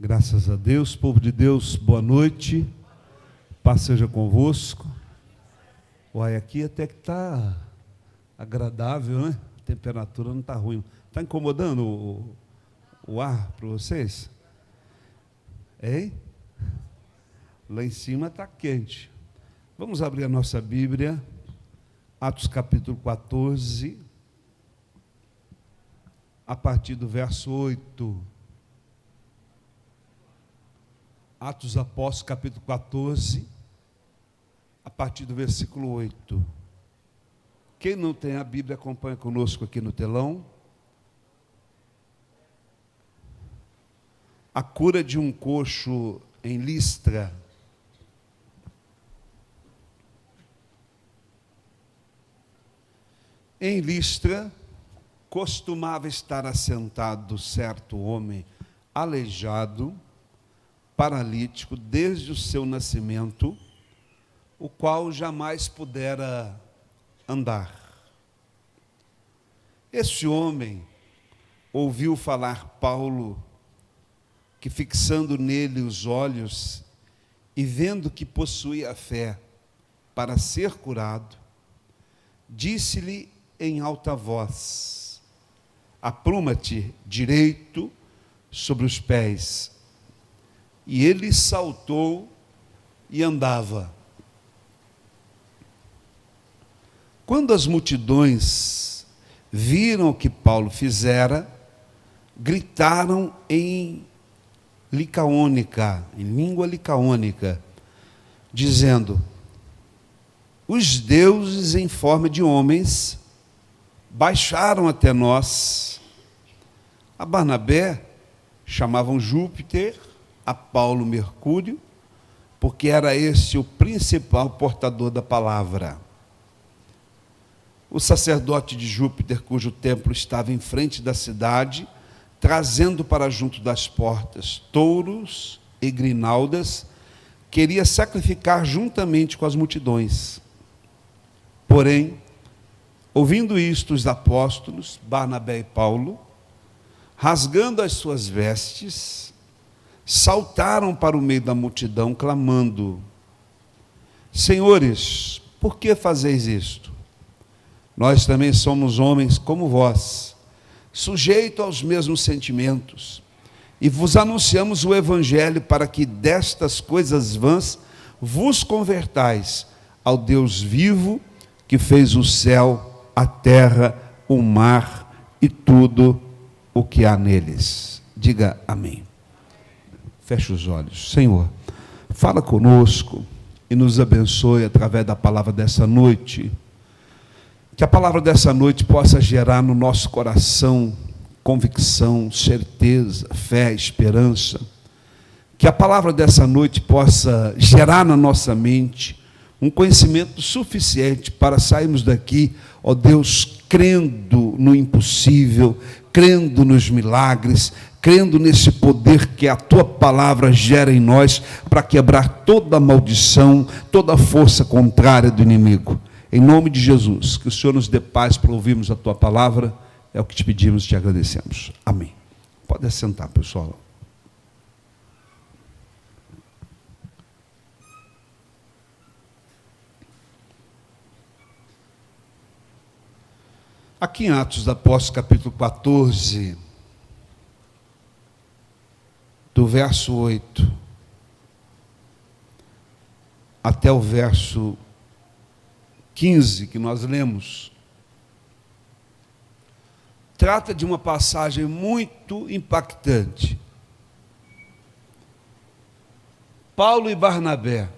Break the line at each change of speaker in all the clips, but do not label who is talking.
Graças a Deus, povo de Deus, boa noite, paz seja convosco. Uai, aqui até que está agradável, né? A temperatura não está ruim. Está incomodando o ar para vocês? Hein? Lá em cima está quente. Vamos abrir a nossa Bíblia, Atos capítulo 14, a partir do verso 8. Atos Apóstolos, capítulo 14, a partir do versículo 8. Quem não tem a Bíblia, acompanha conosco aqui no telão. A cura de um coxo em Listra. Em Listra, costumava estar assentado certo homem aleijado, paralítico desde o seu nascimento, o qual jamais pudera andar. Esse homem ouviu falar Paulo, que fixando nele os olhos e vendo que possuía fé para ser curado, disse-lhe em alta voz: apruma-te direito sobre os pés. E ele saltou e andava. Quando as multidões viram o que Paulo fizera, gritaram em licaônica, em língua licaônica, dizendo: os deuses em forma de homens baixaram até nós. A Barnabé chamavam Júpiter, a Paulo Mercúrio, porque era esse o principal portador da palavra. O sacerdote de Júpiter, cujo templo estava em frente da cidade, trazendo para junto das portas touros e grinaldas, queria sacrificar juntamente com as multidões. Porém, ouvindo isto, os apóstolos, Barnabé e Paulo, rasgando as suas vestes, saltaram para o meio da multidão, clamando: senhores, por que fazeis isto? Nós também somos homens como vós, sujeitos aos mesmos sentimentos, e vos anunciamos o Evangelho para que destas coisas vãs vos convertais ao Deus vivo, que fez o céu, a terra, o mar e tudo o que há neles. Diga amém. Feche os olhos. Senhor, fala conosco e nos abençoe através da palavra dessa noite. Que a palavra dessa noite possa gerar no nosso coração convicção, certeza, fé, esperança. Que a palavra dessa noite possa gerar na nossa mente um conhecimento suficiente para sairmos daqui, ó Deus, crendo no impossível, crendo nos milagres, crendo nesse poder que a Tua palavra gera em nós para quebrar toda maldição, toda força contrária do inimigo. Em nome de Jesus, que o Senhor nos dê paz para ouvirmos a Tua palavra, é o que te pedimos e te agradecemos. Amém. Pode assentar, pessoal. Aqui em Atos dos Apóstolos, capítulo 14, do verso 8 até o verso 15, que nós lemos, trata de uma passagem muito impactante. Paulo e Barnabé,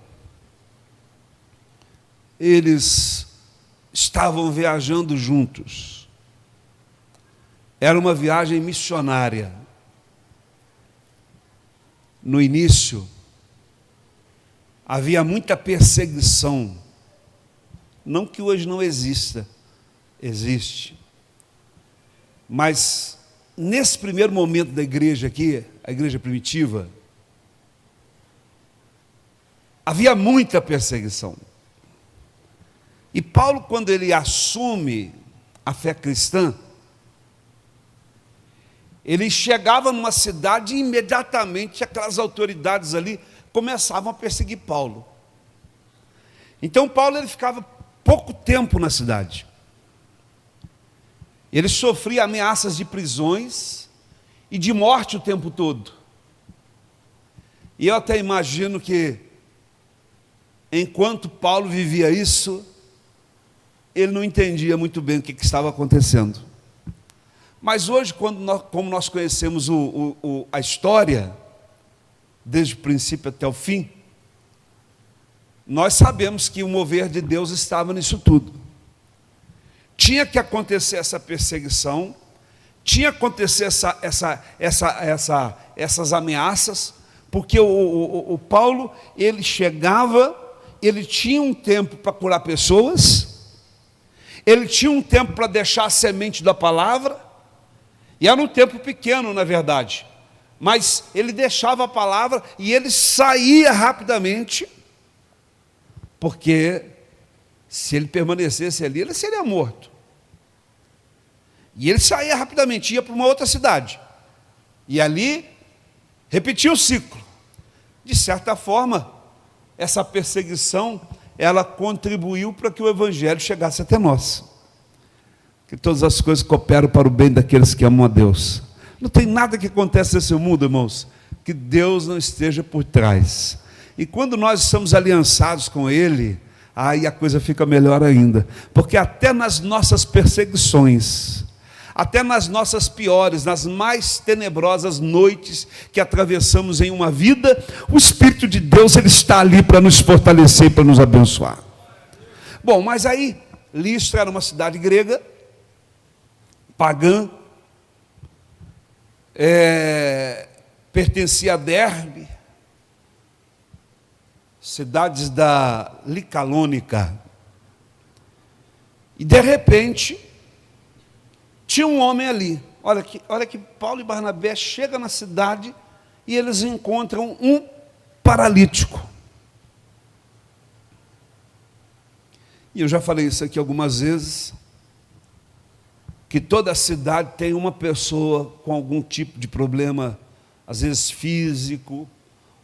eles estavam viajando juntos. Era uma viagem missionária. No início, havia muita perseguição. Não que hoje não exista, existe. Mas, nesse primeiro momento da igreja aqui, a igreja primitiva, havia muita perseguição. E Paulo, quando ele assume a fé cristã, Ele chegava numa cidade e imediatamente aquelas autoridades ali começavam a perseguir Paulo. Então Paulo ele ficava pouco tempo na cidade. Ele sofria ameaças de prisões e de morte o tempo todo. E eu até imagino que, enquanto Paulo vivia isso, ele não entendia muito bem o que estava acontecendo. Mas hoje, como nós conhecemos a história, desde o princípio até o fim, nós sabemos que o mover de Deus estava nisso tudo. Tinha que acontecer essa perseguição, tinha que acontecer essas ameaças, porque o Paulo, ele chegava, ele tinha um tempo para curar pessoas, ele tinha um tempo para deixar a semente da palavra, e era um tempo pequeno, na verdade, mas ele deixava a palavra e ele saía rapidamente, porque se ele permanecesse ali, ele seria morto. E ele saía rapidamente, ia para uma outra cidade, e ali repetia o ciclo. De certa forma, essa perseguição, ela contribuiu para que o Evangelho chegasse até nós. Que todas as coisas cooperam para o bem daqueles que amam a Deus. Não tem nada que acontece nesse mundo, irmãos, que Deus não esteja por trás. E quando nós estamos aliançados com Ele, aí a coisa fica melhor ainda. Porque até nas nossas perseguições, até nas nossas piores, nas mais tenebrosas noites que atravessamos em uma vida, o Espírito de Deus ele está ali para nos fortalecer e para nos abençoar. Bom, mas aí, Listra era uma cidade grega, pagã, pertencia a Derbe, cidades da Licalônica, e de repente tinha um homem ali. Olha que Paulo e Barnabé chegam na cidade e eles encontram um paralítico. E eu já falei isso aqui algumas vezes, que toda cidade tem uma pessoa com algum tipo de problema, às vezes físico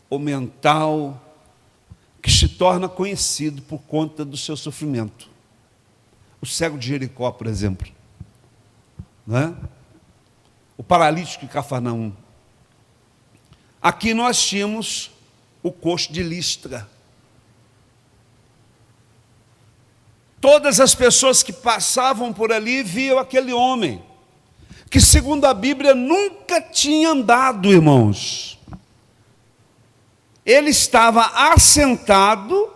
ou mental, que se torna conhecido por conta do seu sofrimento. O cego de Jericó, por exemplo, não é? O paralítico de Cafarnaum. Aqui nós tínhamos o coxo de Listra. Todas as pessoas que passavam por ali viam aquele homem, que segundo a Bíblia nunca tinha andado, irmãos. Ele estava assentado,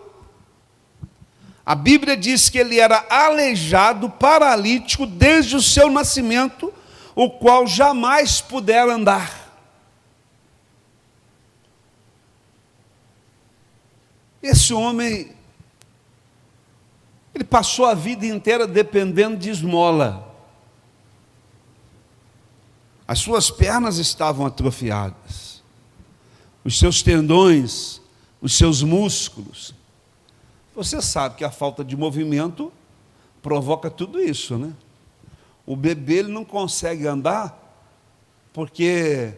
a Bíblia diz que ele era aleijado, paralítico, desde o seu nascimento, o qual jamais pudera andar. Esse homem, ele passou a vida inteira dependendo de esmola. As suas pernas estavam atrofiadas, os seus tendões, os seus músculos. Você sabe que a falta de movimento provoca tudo isso, né? O bebê ele não consegue andar porque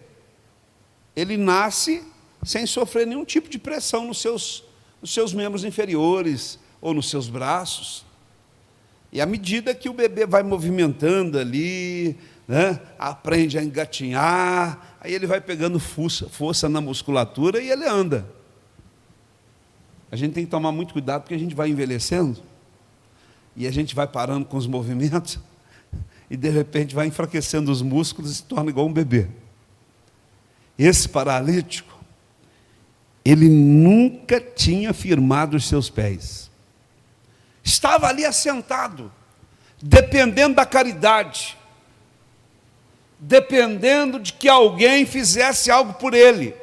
ele nasce sem sofrer nenhum tipo de pressão nos seus membros inferiores ou nos seus braços. E à medida que o bebê vai movimentando ali, né, aprende a engatinhar, aí ele vai pegando força na musculatura e ele anda. A gente tem que tomar muito cuidado porque a gente vai envelhecendo e a gente vai parando com os movimentos e de repente vai enfraquecendo os músculos e se torna igual um bebê. Esse paralítico, ele nunca tinha firmado os seus pés. Estava ali assentado, dependendo da caridade, dependendo de que alguém fizesse algo por ele.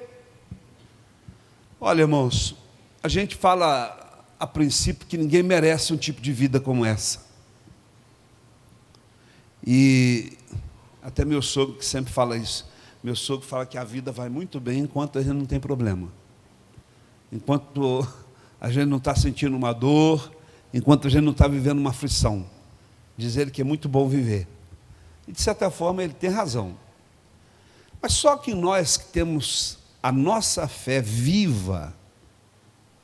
Olha, irmãos, a gente fala a princípio que ninguém merece um tipo de vida como essa. E até meu sogro que sempre fala isso. Meu sogro fala que a vida vai muito bem enquanto a gente não tem problema. Enquanto a gente não está sentindo uma dor, enquanto a gente não está vivendo uma aflição. Diz ele que é muito bom viver. E de certa forma ele tem razão. Mas só que nós que temos a nossa fé viva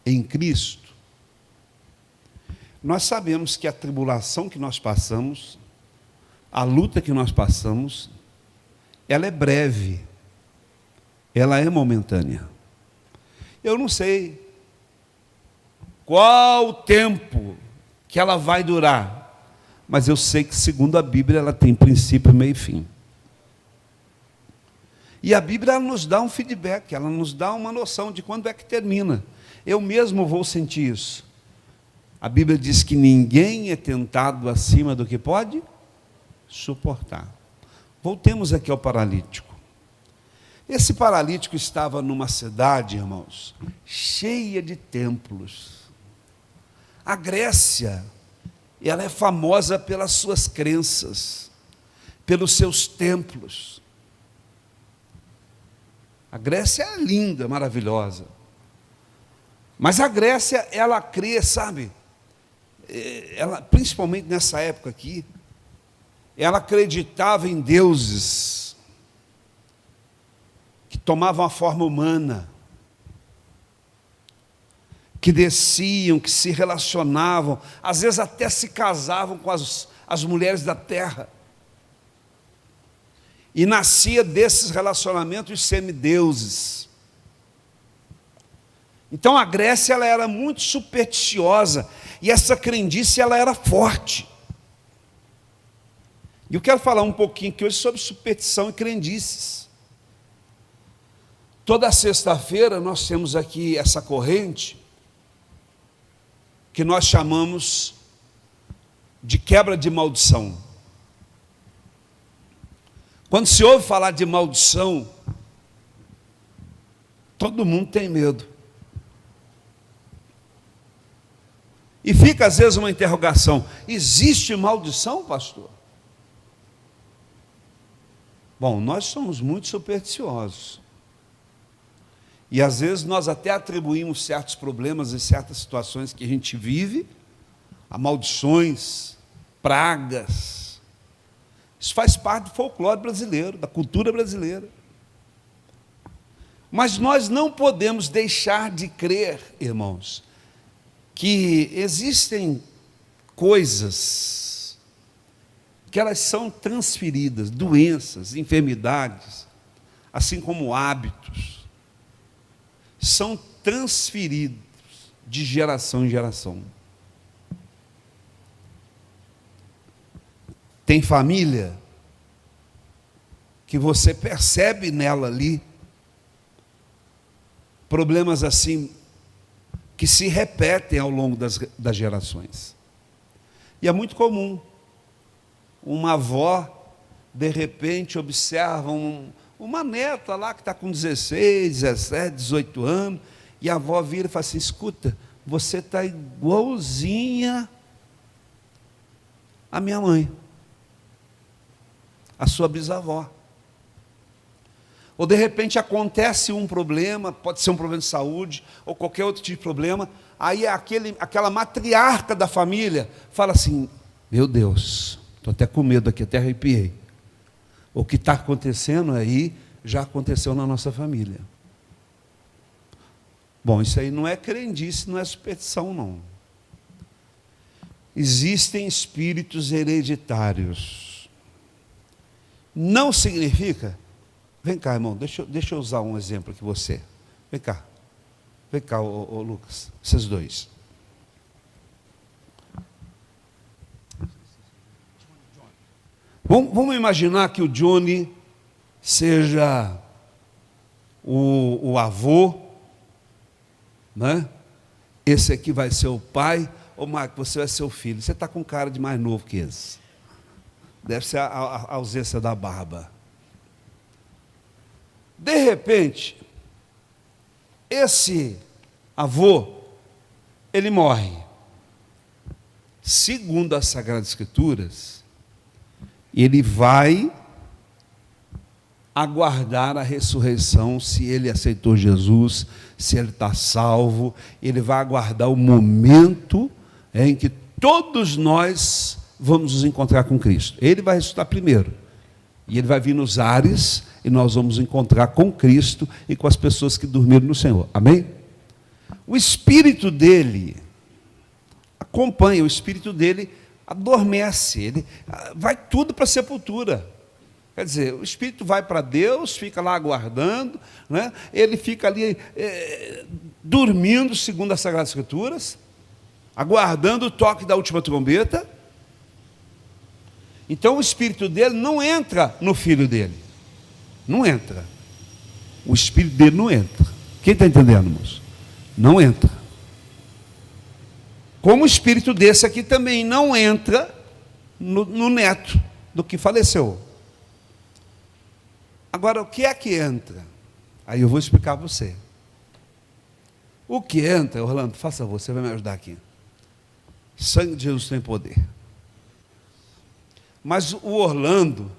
em Cristo, nós sabemos que a tribulação que nós passamos, a luta que nós passamos, ela é breve, ela é momentânea. Eu não sei qual o tempo que ela vai durar, mas eu sei que, segundo a Bíblia, ela tem princípio, meio e fim. E a Bíblia ela nos dá um feedback, ela nos dá uma noção de quando é que termina. Eu mesmo vou sentir isso. A Bíblia diz que ninguém é tentado acima do que pode suportar. Voltemos aqui ao paralítico. Esse paralítico estava numa cidade, irmãos, cheia de templos. A Grécia, ela é famosa pelas suas crenças, pelos seus templos. A Grécia é linda, maravilhosa. Mas a Grécia, ela crê, sabe? Ela, principalmente nessa época aqui, ela acreditava em deuses que tomavam a forma humana, que desciam, que se relacionavam, às vezes até se casavam com as mulheres da terra. E nascia desses relacionamentos os semideuses. Então a Grécia ela era muito supersticiosa, e essa crendice ela era forte. E eu quero falar um pouquinho aqui hoje sobre superstição e crendices. Toda sexta-feira nós temos aqui essa corrente que nós chamamos de quebra de maldição. Quando se ouve falar de maldição, todo mundo tem medo. E fica às vezes uma interrogação: existe maldição, pastor? Bom, nós somos muito supersticiosos. E às vezes nós até atribuímos certos problemas e certas situações que a gente vive a maldições, pragas. Isso faz parte do folclore brasileiro, da cultura brasileira. Mas nós não podemos deixar de crer, irmãos, que existem coisas que elas são transferidas, doenças, enfermidades, assim como hábitos, são transferidos de geração em geração. Tem família que você percebe nela ali problemas assim que se repetem ao longo das gerações. E é muito comum uma avó, de repente, observa uma neta lá que está com 16, 17, 18 anos, e a avó vira e fala assim: escuta, você está igualzinha a minha mãe, a sua bisavó. Ou de repente acontece um problema, pode ser um problema de saúde, ou qualquer outro tipo de problema, aí aquela matriarca da família fala assim: meu Deus, estou até com medo aqui, até arrepiei. O que está acontecendo aí, já aconteceu na nossa família. Bom, isso aí não é crendice, não é superstição, não. Existem espíritos hereditários. Não significa... Vem cá, irmão, deixa eu usar um exemplo aqui, você. Vem cá, ô Lucas, vocês dois. Vamos imaginar que o Johnny seja o avô, né? Esse aqui vai ser o pai. Ô Marco, você vai ser o filho. Você está com cara de mais novo que esse. Deve ser a ausência da barba. De repente, esse avô, ele morre. Segundo as Sagradas Escrituras, ele vai aguardar a ressurreição, se ele aceitou Jesus, se ele está salvo, ele vai aguardar o momento em que todos nós vamos nos encontrar com Cristo. Ele vai ressuscitar primeiro, e ele vai vir nos ares e nós vamos encontrar com Cristo e com as pessoas que dormiram no Senhor. Amém? O espírito dele acompanha, o espírito dele adormece, ele vai tudo para a sepultura. Quer dizer, o espírito vai para Deus, fica lá aguardando, né? Ele fica ali dormindo, segundo as Sagradas Escrituras, aguardando o toque da última trombeta. Então o espírito dele não entra no filho dele. Não entra. O espírito dele não entra. Quem está entendendo, moço? Não entra. Como o espírito desse aqui também não entra no neto do que faleceu. Agora, o que é que entra? Aí eu vou explicar para você. O que entra, Orlando, faça você vai me ajudar aqui. Sangue de Jesus tem poder. Mas o Orlando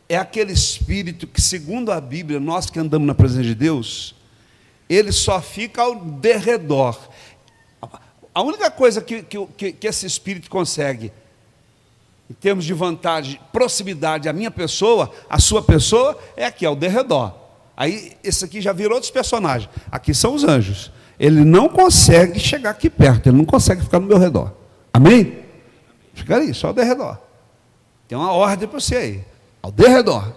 é aquele espírito que, segundo a Bíblia, nós que andamos na presença de Deus, ele só fica ao derredor. A única coisa que esse espírito consegue, em termos de vantagem, proximidade, a minha pessoa, a sua pessoa, é aqui, ao derredor. Aí, esse aqui já virou outros personagens. Aqui são os anjos. Ele não consegue chegar aqui perto, ele não consegue ficar no meu redor. Amém? Fica aí, só ao derredor. Tem uma ordem para você aí, ao derredor.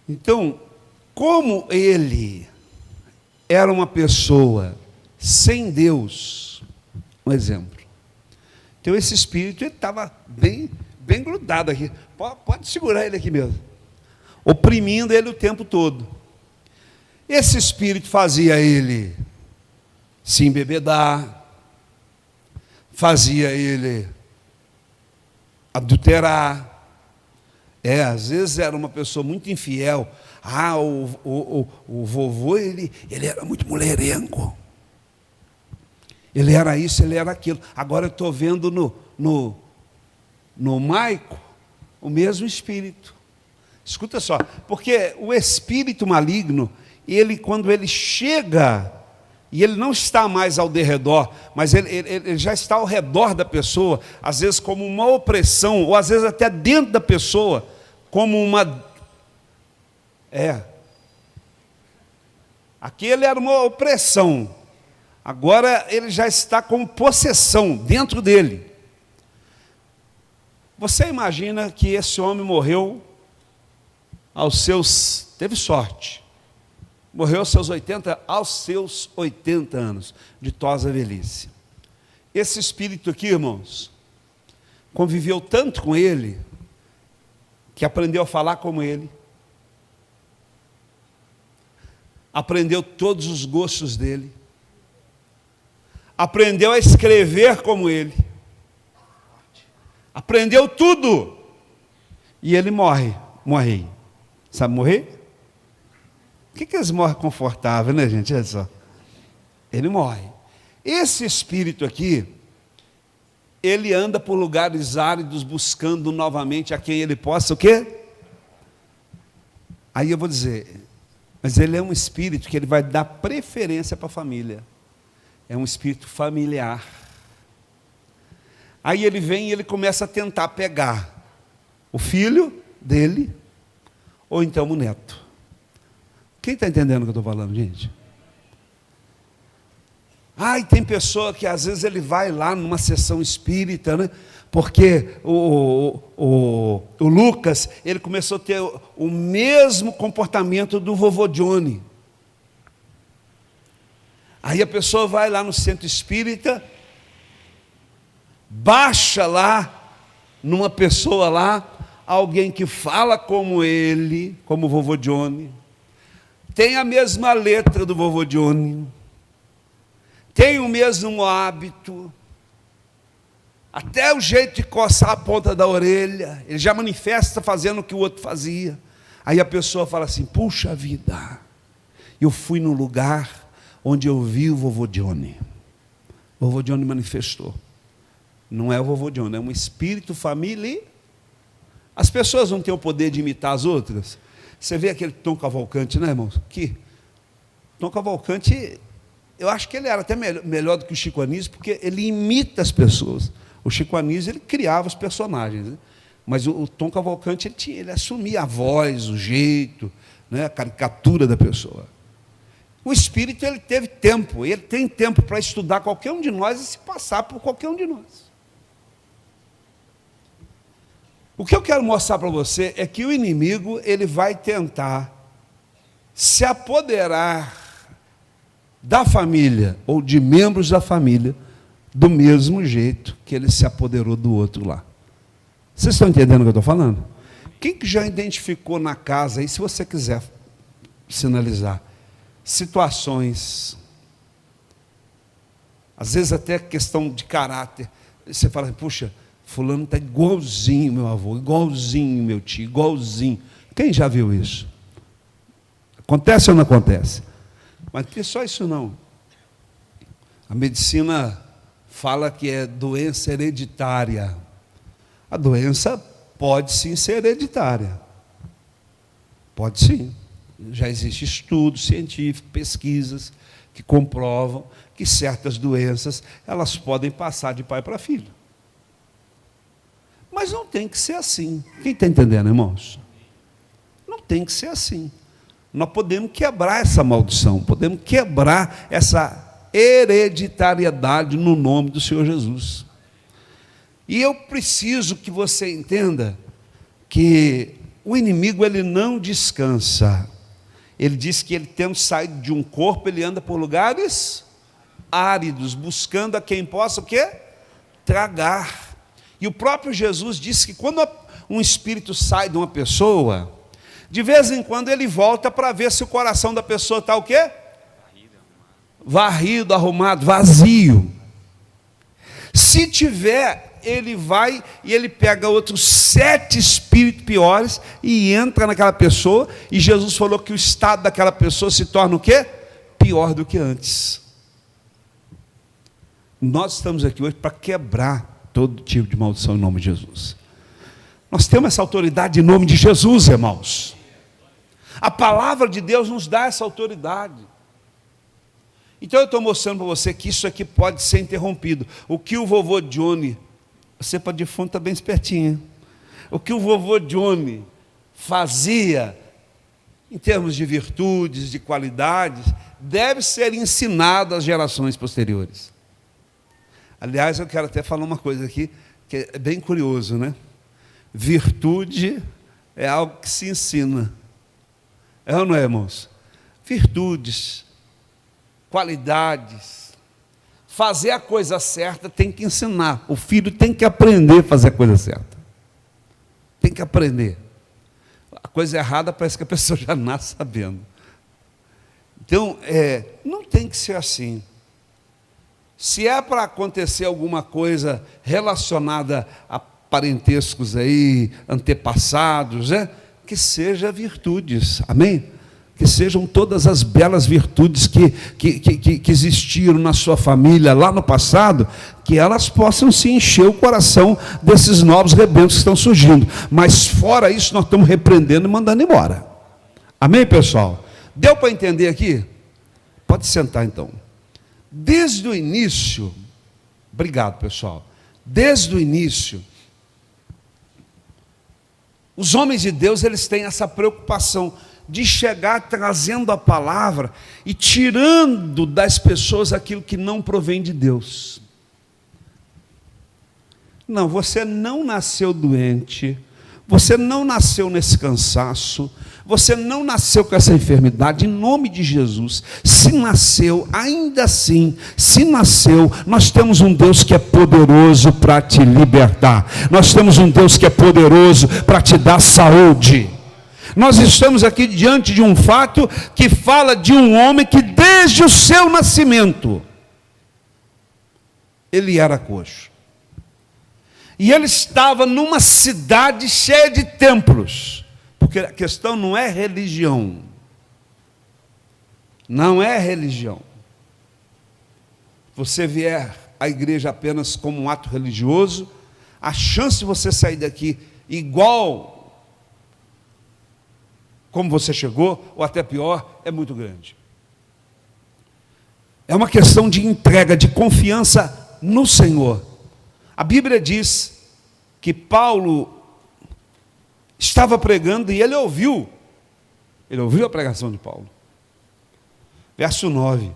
Então, como ele era uma pessoa sem Deus, um exemplo. Então esse espírito estava bem grudado aqui. Pode segurar ele aqui mesmo. Oprimindo ele o tempo todo. Esse espírito fazia ele se embebedar, fazia ele adulterar. Às vezes era uma pessoa muito infiel. O vovô, ele era muito mulherengo. Ele era isso, ele era aquilo. Agora eu estou vendo no Maico o mesmo espírito. Escuta só, porque o espírito maligno, ele quando ele chega, e ele não está mais ao derredor, mas ele já está ao redor da pessoa, às vezes como uma opressão, ou às vezes até dentro da pessoa, como uma... Aqui ele era uma opressão. Agora ele já está com possessão dentro dele. Você imagina que esse homem morreu teve sorte, morreu aos seus 80 anos, de tosa velhice. Esse espírito aqui, irmãos, conviveu tanto com ele, que aprendeu a falar como ele, aprendeu todos os gostos dele, aprendeu a escrever como ele, aprendeu tudo, e ele morre. Sabe morrer? Por que eles morrem confortável, né, gente? Olha só. Ele morre. Esse espírito aqui, ele anda por lugares áridos, buscando novamente a quem ele possa, o quê? Aí eu vou dizer, mas ele é um espírito que ele vai dar preferência para a família. É um espírito familiar. Aí ele vem e ele começa a tentar pegar o filho dele, ou então o neto. Quem está entendendo o que eu estou falando, gente? E tem pessoa que às vezes ele vai lá numa sessão espírita, né? Porque o Lucas, ele começou a ter o mesmo comportamento do vovô Johnny. Aí a pessoa vai lá no centro espírita, baixa lá, numa pessoa lá, alguém que fala como ele, como o vovô Johnny, tem a mesma letra do vovô Johnny, tem o mesmo hábito, até o jeito de coçar a ponta da orelha, ele já manifesta fazendo o que o outro fazia. Aí a pessoa fala assim, puxa vida, eu fui no lugar onde eu vi o vovô Johnny. O vovô Johnny manifestou. Não é o vovô Johnny, é um espírito familiar. As pessoas não têm o poder de imitar as outras. Você vê aquele Tom Cavalcante, né, irmãos? Tom Cavalcante, eu acho que ele era até melhor do que o Chico Anísio, porque ele imita as pessoas. O Chico Anísio, ele criava os personagens, né? Mas o Tom Cavalcante, ele assumia a voz, o jeito, né, a caricatura da pessoa. O Espírito, ele teve tempo, ele tem tempo para estudar qualquer um de nós e se passar por qualquer um de nós. O que eu quero mostrar para você é que o inimigo, ele vai tentar se apoderar da família, ou de membros da família, do mesmo jeito que ele se apoderou do outro lá. Vocês estão entendendo o que eu estou falando? Quem que já identificou na casa, aí, se você quiser sinalizar, situações, às vezes até questão de caráter, você fala assim, puxa, fulano está igualzinho meu avô, igualzinho meu tio, igualzinho. Quem já viu isso? Acontece ou não acontece? Mas não é só isso não. A medicina fala que é doença hereditária. A doença pode sim ser hereditária. Pode sim. Já existe estudo científico, pesquisas que comprovam que certas doenças, elas podem passar de pai para filho. Mas não tem que ser assim. Quem está entendendo, irmãos? Não tem que ser assim. Nós podemos quebrar essa maldição, podemos quebrar essa hereditariedade no nome do Senhor Jesus. E eu preciso que você entenda que o inimigo, ele não descansa. Ele diz que ele, tendo saído de um corpo, ele anda por lugares áridos, buscando a quem possa o quê? Tragar. E o próprio Jesus disse que quando um espírito sai de uma pessoa, de vez em quando ele volta para ver se o coração da pessoa está o quê? Varrido, arrumado, vazio. Se tiver, ele vai e ele pega outros 7 espíritos piores e entra naquela pessoa, e Jesus falou que o estado daquela pessoa se torna o quê? Pior do que antes. Nós estamos aqui hoje para quebrar todo tipo de maldição em nome de Jesus. Nós temos essa autoridade em nome de Jesus, irmãos. A palavra de Deus nos dá essa autoridade. Então eu estou mostrando para você que isso aqui pode ser interrompido. O que o vovô Johnny, você para defunto está bem espertinho, o que o vovô Johnny fazia, em termos de virtudes, de qualidades, deve ser ensinado às gerações posteriores. Aliás, eu quero até falar uma coisa aqui, que é bem curioso, né? Virtude é algo que se ensina. É ou não é, irmãos? Virtudes, qualidades, fazer a coisa certa tem que ensinar. O filho tem que aprender a fazer a coisa certa. Tem que aprender. A coisa errada parece que a pessoa já nasce sabendo. Então, não tem que ser assim. Se é para acontecer alguma coisa relacionada a parentescos aí, antepassados, que seja virtudes, amém? Que sejam todas as belas virtudes que existiram na sua família lá no passado, que elas possam se encher o coração desses novos rebentos que estão surgindo. Mas fora isso, nós estamos repreendendo e mandando embora. Amém, pessoal? Deu para entender aqui? Pode sentar então. Desde o início, obrigado, pessoal. Desde o início, os homens de Deus, eles têm essa preocupação de chegar trazendo a palavra e tirando das pessoas aquilo que não provém de Deus. Não, você não nasceu doente, você não nasceu nesse cansaço, você não nasceu com essa enfermidade, em nome de Jesus. Se nasceu, ainda assim, se nasceu, nós temos um Deus que é poderoso para te libertar. Nós temos um Deus que é poderoso para te dar saúde. Nós estamos aqui diante de um fato que fala de um homem que desde o seu nascimento, ele era coxo. E ele estava numa cidade cheia de templos. Porque a questão não é religião. Não é religião. Você vier à igreja apenas como um ato religioso, a chance de você sair daqui igual como você chegou, ou até pior, é muito grande. É uma questão de entrega, de confiança no Senhor. A Bíblia diz que Paulo estava pregando e ele ouviu a pregação de Paulo. Verso 9,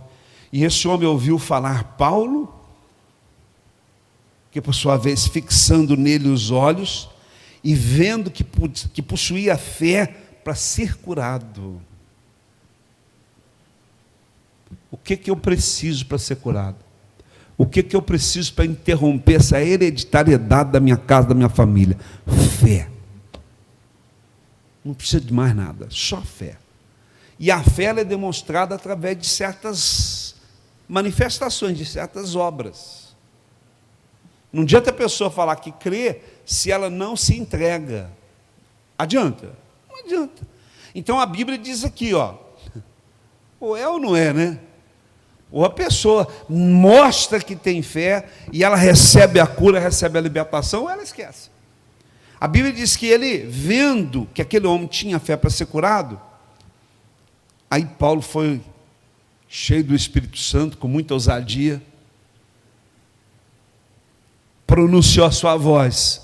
e esse homem ouviu falar Paulo, que por sua vez fixando nele os olhos, e vendo que possuía fé para ser curado. O que eu preciso para ser curado? O que eu preciso para interromper essa hereditariedade da minha casa, da minha família? Fé. Não precisa de mais nada, só fé. E a fé ela é demonstrada através de certas manifestações, de certas obras. Não adianta a pessoa falar que crê se ela não se entrega. Adianta? Não adianta. Então a Bíblia diz aqui, ou é ou não é, né? Ou a pessoa mostra que tem fé e ela recebe a cura, recebe a libertação, ou ela esquece. A Bíblia diz que ele, vendo que aquele homem tinha fé para ser curado, aí Paulo foi cheio do Espírito Santo, com muita ousadia, pronunciou a sua voz.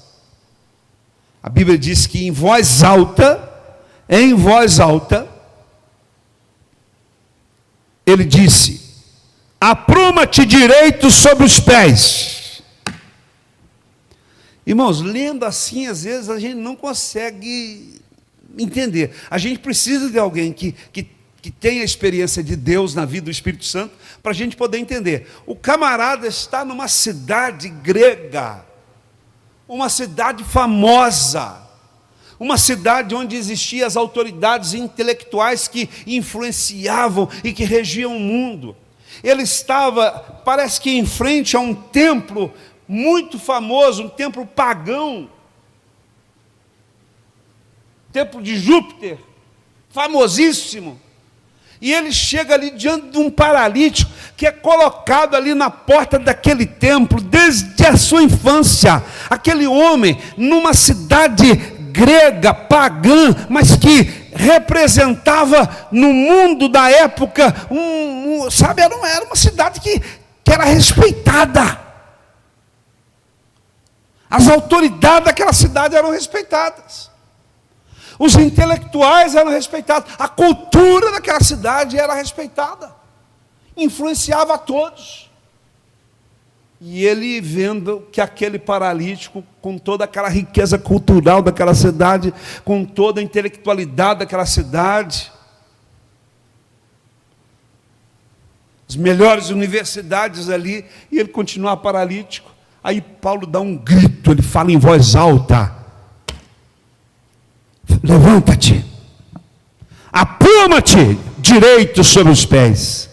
A Bíblia diz que em voz alta, ele disse: apruma-te direito sobre os pés. Irmãos, lendo assim, às vezes a gente não consegue entender. A gente precisa de alguém que tenha a experiência de Deus na vida do Espírito Santo, para a gente poder entender. O camarada está numa cidade grega, uma cidade famosa, uma cidade onde existiam as autoridades intelectuais que influenciavam e que regiam o mundo. Ele estava, parece que em frente a um templo muito famoso, um templo pagão, templo de Júpiter, famosíssimo. E ele chega ali diante de um paralítico que é colocado ali na porta daquele templo desde a sua infância. Aquele homem numa cidade grega, pagã, mas que representava no mundo da época, era uma cidade que era respeitada. As autoridades daquela cidade eram respeitadas. Os intelectuais eram respeitados. A cultura daquela cidade era respeitada. Influenciava a todos. E ele, vendo que aquele paralítico, com toda aquela riqueza cultural daquela cidade, com toda a intelectualidade daquela cidade, as melhores universidades ali, e ele continuava paralítico. Aí Paulo dá um grito, ele fala em voz alta: levanta-te, apruma-te direito sobre os pés.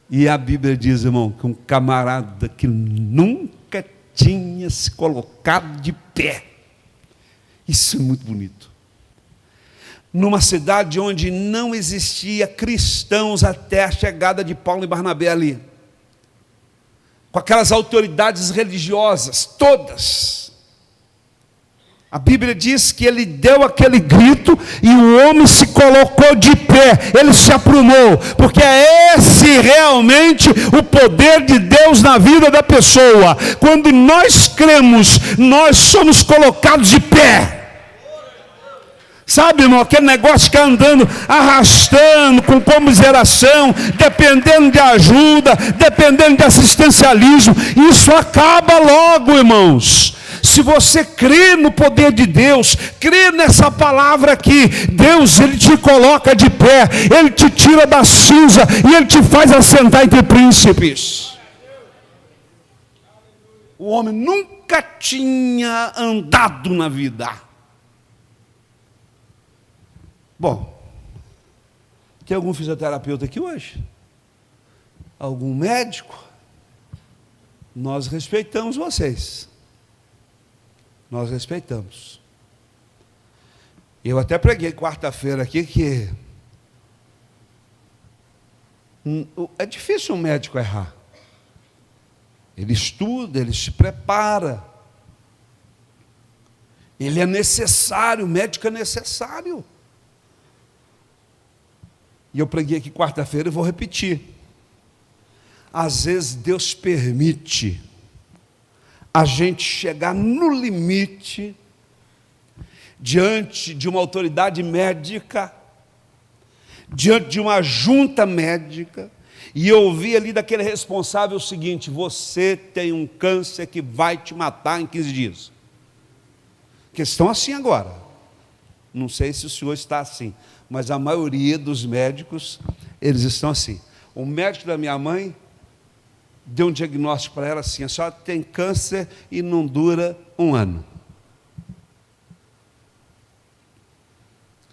E a Bíblia diz, irmão, que um camarada que nunca tinha se colocado de pé, isso é muito bonito, numa cidade onde não existia cristãos até a chegada de Paulo e Barnabé ali, com aquelas autoridades religiosas todas, a Bíblia diz que ele deu aquele grito e o homem se colocou de pé, ele se aprumou, porque é esse realmente o poder de Deus na vida da pessoa. Quando nós cremos, nós somos colocados de pé. Sabe, irmão, aquele negócio de ficar andando, arrastando, com comiseração, dependendo de ajuda, dependendo de assistencialismo, isso acaba logo, irmãos. Se você crê no poder de Deus, crê nessa palavra aqui, Deus, Ele te coloca de pé, Ele te tira da cinza e Ele te faz assentar entre príncipes. O homem nunca tinha andado na vida. Bom, tem algum fisioterapeuta aqui hoje? Algum médico? Nós respeitamos vocês. Nós respeitamos. Eu até preguei quarta-feira aqui que é difícil um médico errar. Ele estuda, ele se prepara. Ele é necessário, o médico é necessário. E eu preguei aqui quarta-feira e vou repetir. Às vezes Deus permite a gente chegar no limite diante de uma autoridade médica, diante de uma junta médica, e eu ouvi ali daquele responsável o seguinte: você tem um câncer que vai te matar em 15 dias. Que estão assim agora. Não sei se o senhor está assim, mas a maioria dos médicos, eles estão assim. O médico da minha mãe deu um diagnóstico para ela assim: a senhora tem câncer e não dura 1 ano.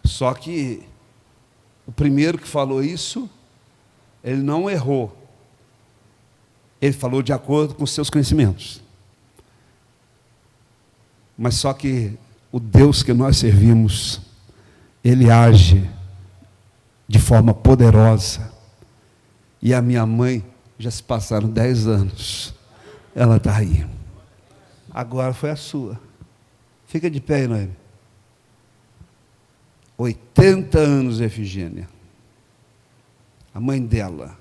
Só que o primeiro que falou isso, ele não errou. Ele falou de acordo com os seus conhecimentos. Mas só que o Deus que nós servimos, Ele age de forma poderosa. E a minha mãe, já se passaram 10 anos, ela está aí. Agora foi a sua. Fica de pé aí, Noemi. 80 anos, Efigênia. A mãe dela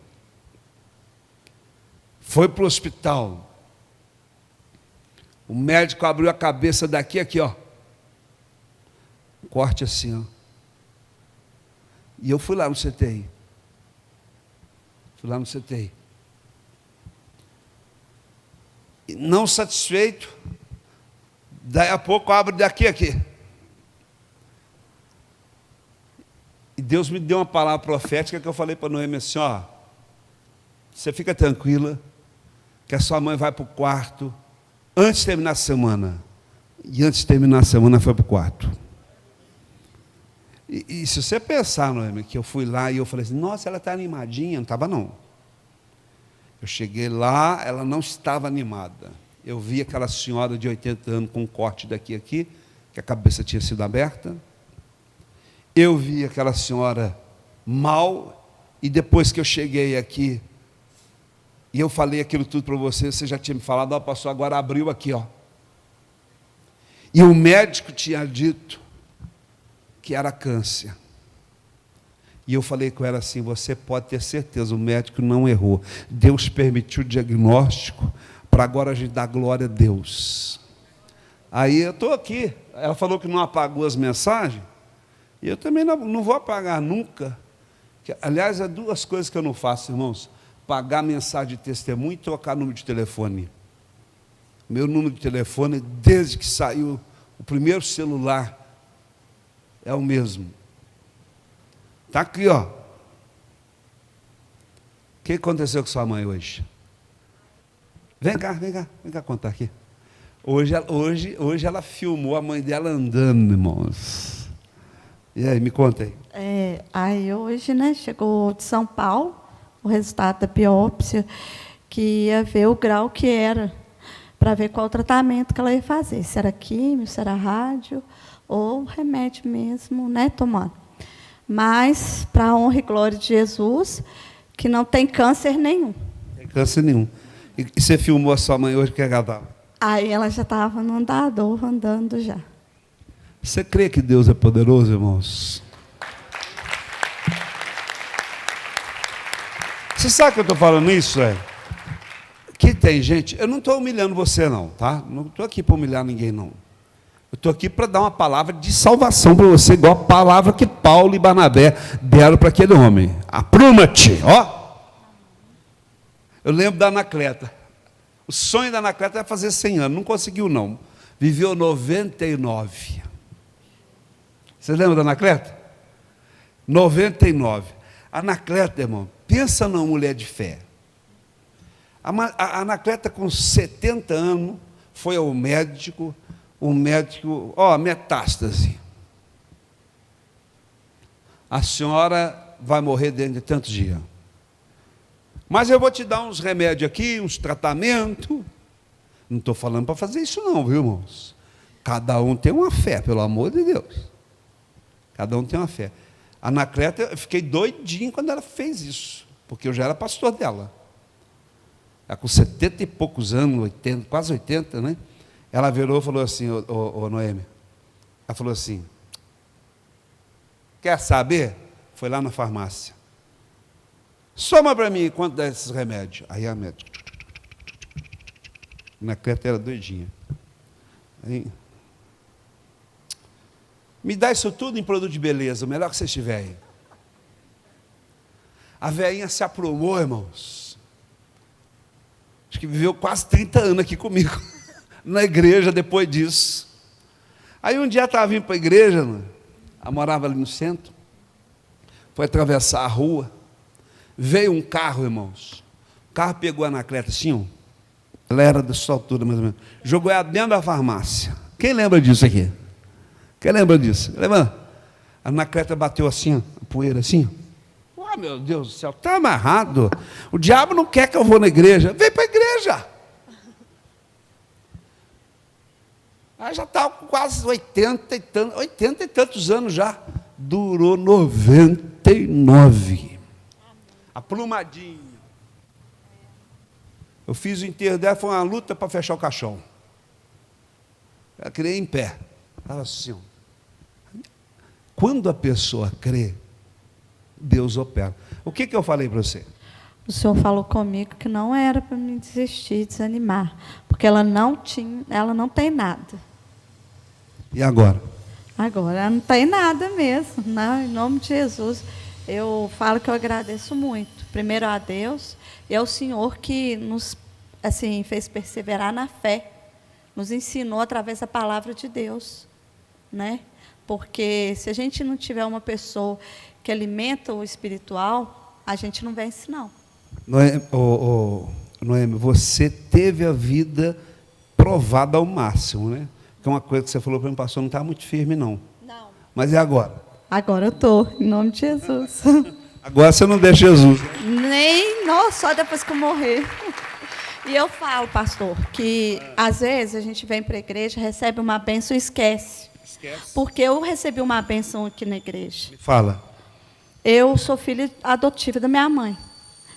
foi para o hospital. O médico abriu a cabeça daqui, aqui, ó. Corte assim, ó. E eu fui lá no CTI. Fui lá no CTI. E não satisfeito, daí a pouco abre daqui, aqui. E Deus me deu uma palavra profética que eu falei para Noemi assim: ó, você fica tranquila, que a sua mãe vai para o quarto antes de terminar a semana. E antes de terminar a semana foi para o quarto. E se você pensar, Noemi, que eu fui lá e eu falei assim: nossa, ela está animadinha. Não estava, não. Eu cheguei lá, ela não estava animada. Eu vi aquela senhora de 80 anos com um corte daqui a aqui, que a cabeça tinha sido aberta. Eu vi aquela senhora mal, e depois que eu cheguei aqui, e eu falei aquilo tudo para você, você já tinha me falado: ó, pastor, agora abriu aqui, ó. E o médico tinha dito que era câncer. E eu falei com ela assim: você pode ter certeza, o médico não errou. Deus permitiu o diagnóstico, para agora a gente dar glória a Deus. Aí eu estou aqui, ela falou que não apagou as mensagens, e eu também não vou apagar nunca. Aliás, é 2 coisas que eu não faço, irmãos: pagar mensagem de testemunho e trocar número de telefone. Meu número de telefone, desde que saiu o primeiro celular, é o mesmo. Está aqui, ó. O que aconteceu com sua mãe hoje? Vem cá contar aqui. Hoje ela filmou a mãe dela andando, irmãos. E aí, me conta aí.
Aí hoje, né, chegou de São Paulo o resultado da biópsia, que ia ver o grau que era, para ver qual o tratamento que ela ia fazer, se era químio, se era rádio, ou remédio mesmo, né, tomando. Mas, para a honra e glória de Jesus, que não tem câncer nenhum.
Não tem câncer nenhum. E você filmou a sua mãe hoje, que ela estava?
Aí ela já estava no andador, andando já.
Você crê que Deus é poderoso, irmãos? Você sabe que eu estou falando isso, que tem gente... Eu não estou humilhando você, não, tá? Não estou aqui para humilhar ninguém, não. Eu estou aqui para dar uma palavra de salvação para você, igual a palavra que Paulo e Barnabé deram para aquele homem. Apruma-te, ó. Eu lembro da Anacleta. O sonho da Anacleta era fazer 100 anos. Não conseguiu, não. Viveu 99. Você lembra da Anacleta? 99. A Anacleta, irmão, pensa numa mulher de fé. A Anacleta, com 70 anos, foi ao médico. O médico, metástase. A senhora vai morrer dentro de tantos dias. Mas eu vou te dar uns remédios aqui, uns tratamentos. Não estou falando para fazer isso não, viu, irmãos? Cada um tem uma fé, pelo amor de Deus. Cada um tem uma fé. A Anacleta, eu fiquei doidinho quando ela fez isso, porque eu já era pastor dela. Ela com 70 e poucos anos, 80, quase 80, né? Ela virou e falou assim: ô Noemi, ela falou assim: quer saber? Foi lá na farmácia. Soma para mim quanto dá esses remédios. Aí a médica, na Creta era doidinha. Aí, Me dá isso tudo em produto de beleza, o melhor que vocês tiverem. A velhinha se aprumou, irmãos. Acho que viveu quase 30 anos aqui comigo, na igreja, depois disso. Aí um dia ela estava vindo para a igreja, ela morava ali no centro, foi atravessar a rua, veio um carro, irmãos. O carro pegou a Anacleta assim, ó. Ela era da sua altura, mais ou menos. Jogou ela dentro da farmácia. Quem lembra disso aqui? Quem lembra disso? Lembra? A Anacleta bateu assim, ó, a poeira assim. Oh, meu Deus do céu, está amarrado. O diabo não quer que eu vou na igreja. Vem para a igreja. Aí já estava com quase 80 e tantos anos já. Durou 99. Aplumadinho. Eu fiz o enterro dela, foi uma luta para fechar o caixão. Ela queria em pé. Estava assim. Quando a pessoa crê, Deus opera. O que eu falei para você?
O senhor falou comigo que não era para me desistir, desanimar, porque ela não tem nada.
E agora?
Agora, ela não tem nada mesmo, não, em nome de Jesus. Eu falo que eu agradeço muito, primeiro a Deus, e ao Senhor que nos assim, fez perseverar na fé, nos ensinou através da palavra de Deus, né? Porque se a gente não tiver uma pessoa que alimenta o espiritual, a gente não vence, não.
Noemi, você teve a vida provada ao máximo, né? Que é uma coisa que você falou para mim, pastor, não está muito firme, não.
Não.
Mas é agora?
Agora eu estou, em nome de Jesus.
Agora você não deixa Jesus.
Nem, não, só depois que eu morrer. E eu falo, pastor, que às vezes a gente vem para a igreja, recebe uma bênção e esquece. Porque eu recebi uma bênção aqui na igreja.
Me fala.
Eu sou filha adotiva da minha mãe.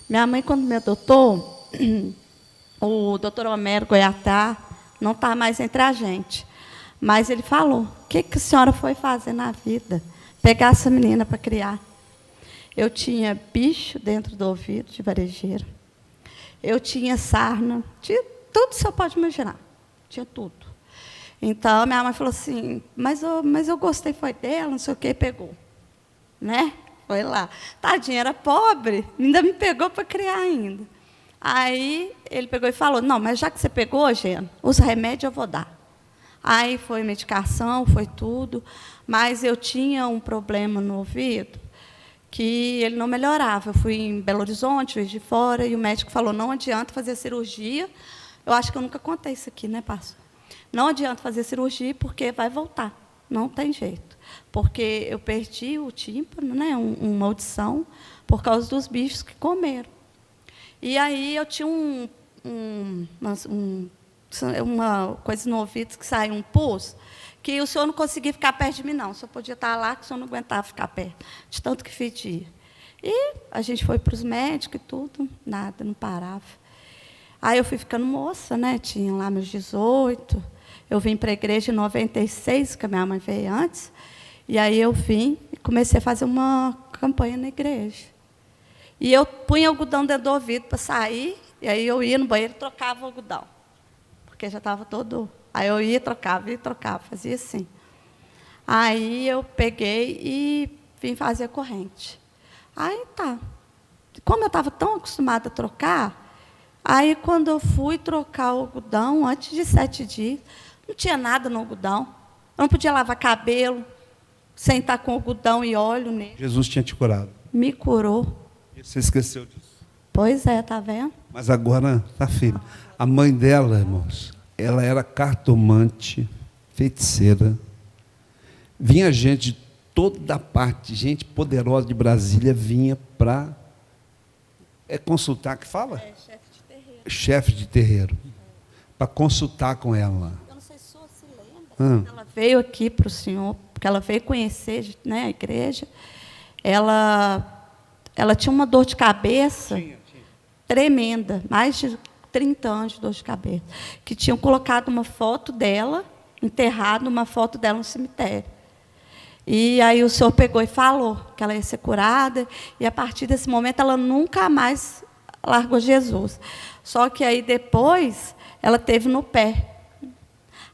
Minha mãe, quando me adotou, o doutor Homero Goiatá não está mais entre a gente. Mas ele falou, o que a senhora foi fazer na vida? Pegar essa menina para criar. Eu tinha bicho dentro do ouvido de varejeira. Eu tinha sarna, tinha tudo que você pode imaginar. Tinha tudo. Então, minha mãe falou assim, mas eu gostei, foi dela, não sei o que, pegou. Né? Foi lá. Tadinha, era pobre, ainda me pegou para criar ainda. Aí, ele pegou e falou, não, mas já que você pegou, Gena, os remédios eu vou dar. Aí, foi medicação, foi tudo, mas eu tinha um problema no ouvido, que ele não melhorava. Eu fui em Belo Horizonte, Juiz de Fora, e o médico falou, não adianta fazer cirurgia. Eu acho que eu nunca contei isso aqui, né, pastor? Não adianta fazer cirurgia, porque vai voltar. Não tem jeito. Porque eu perdi o tímpano, né, uma audição, por causa dos bichos que comeram. E aí eu tinha uma coisa no ouvido que saiu um pulso, que o senhor não conseguia ficar perto de mim, não. O senhor podia estar lá, que o senhor não aguentava ficar perto, de tanto que fedia. E a gente foi para os médicos e tudo, nada, não parava. Aí eu fui ficando moça, né? Tinha lá meus 18. Eu vim para a igreja em 96, que a minha mãe veio antes. E aí eu vim e comecei a fazer uma campanha na igreja. E eu punha algodão dentro do ouvido para sair, e aí eu ia no banheiro e trocava o algodão, porque já estava todo... Aí eu ia, trocava, fazia assim. Aí eu peguei e vim fazer a corrente. Aí tá. Como eu estava tão acostumada a trocar, aí quando eu fui trocar o algodão, antes de 7 dias, não tinha nada no algodão. Eu não podia lavar cabelo, sem estar com algodão e óleo nele.
Jesus tinha te curado.
Me curou.
E você esqueceu disso.
Pois é, tá vendo?
Mas agora está firme. A mãe dela, irmãos, ela era cartomante, feiticeira. Vinha gente de toda parte, gente poderosa de Brasília, vinha para consultar, que fala?
Chefe de terreiro.
Chefe de terreiro. Para consultar com ela.
Eu não sei se o senhor se lembra. Ela veio aqui para o senhor, porque ela veio conhecer, né, a igreja. Ela tinha uma dor de cabeça tremenda, mais de 30 anos de dor de cabeça, que tinham colocado uma foto dela, enterrado uma foto dela no cemitério. E aí o senhor pegou e falou que ela ia ser curada, e a partir desse momento ela nunca mais largou Jesus. Só que aí depois ela teve no pé.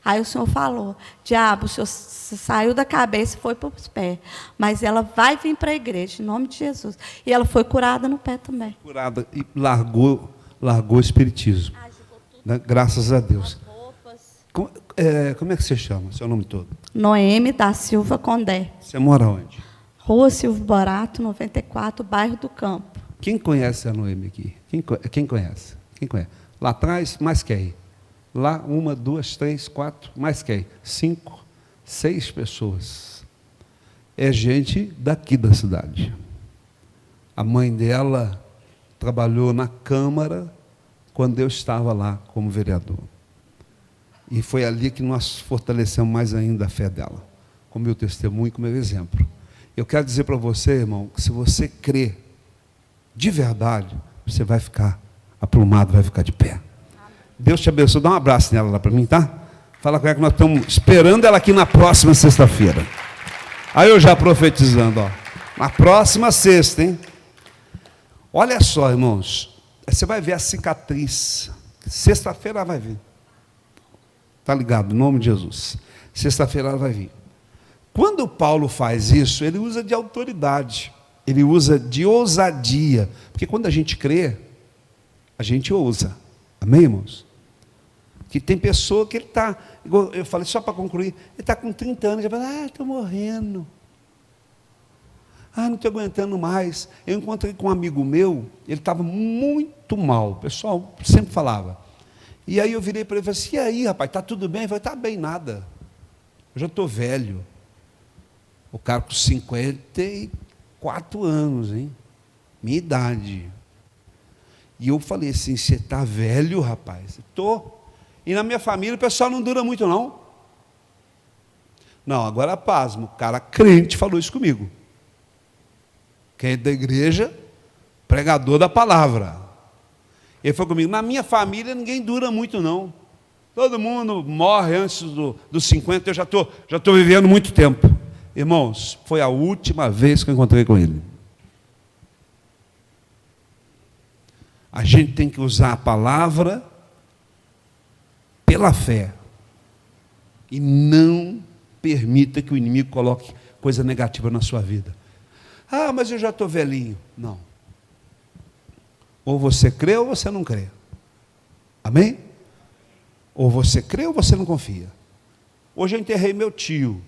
Aí o Senhor falou, diabo, o Senhor saiu da cabeça e foi para os pés. Mas ela vai vir para a igreja, em nome de Jesus. E ela foi curada no pé também.
Curada e largou o espiritismo. Né? Graças a Deus. Como é que você chama, seu nome todo?
Noemi da Silva Condé.
Você mora onde?
Rua Silvio Borato, 94, bairro do Campo.
Quem conhece a Noemi aqui? Quem conhece? Quem conhece? Lá atrás, mais quem? Lá, 1, 2, 3, 4, mais quem? 5, 6 pessoas. É gente daqui da cidade. A mãe dela trabalhou na Câmara quando eu estava lá como vereador. E foi ali que nós fortalecemos mais ainda a fé dela, com meu testemunho e com meu exemplo. Eu quero dizer para você, irmão, que se você crê de verdade, você vai ficar aprumado, vai ficar de pé. Deus te abençoe. Dá um abraço nela lá para mim, tá? Fala com ela que nós estamos esperando ela aqui na próxima sexta-feira. Aí eu já profetizando, ó. Na próxima sexta, hein? Olha só, irmãos. Você vai ver a cicatriz. Sexta-feira ela vai vir. Tá ligado? Em nome de Jesus. Sexta-feira ela vai vir. Quando Paulo faz isso, ele usa de autoridade. Ele usa de ousadia. Porque quando a gente crê, a gente ousa. Amém, irmãos? Que tem pessoa que ele está, eu falei só para concluir, ele está com 30 anos, já fala, estou morrendo. Não estou aguentando mais. Eu encontrei com um amigo meu, ele estava muito mal, o pessoal sempre falava. E aí eu virei para ele e falei assim, e aí, rapaz, está tudo bem? Ele falou, está bem nada. Eu já estou velho. O cara com 54 anos, hein? Minha idade. E eu falei assim, você está velho, rapaz? Estou. E na minha família o pessoal não dura muito, não. Não, agora pasmo, o cara crente falou isso comigo. Quem é da igreja, pregador da palavra. Ele falou comigo, na minha família ninguém dura muito, não. Todo mundo morre antes dos 50, eu já estou vivendo muito tempo. Irmãos, foi a última vez que eu encontrei com ele. A gente tem que usar a palavra pela fé. E não permita que o inimigo coloque coisa negativa na sua vida. Mas eu já estou velhinho. Não. Ou você crê ou você não crê. Amém? Ou você crê ou você não confia. Hoje eu enterrei meu tio.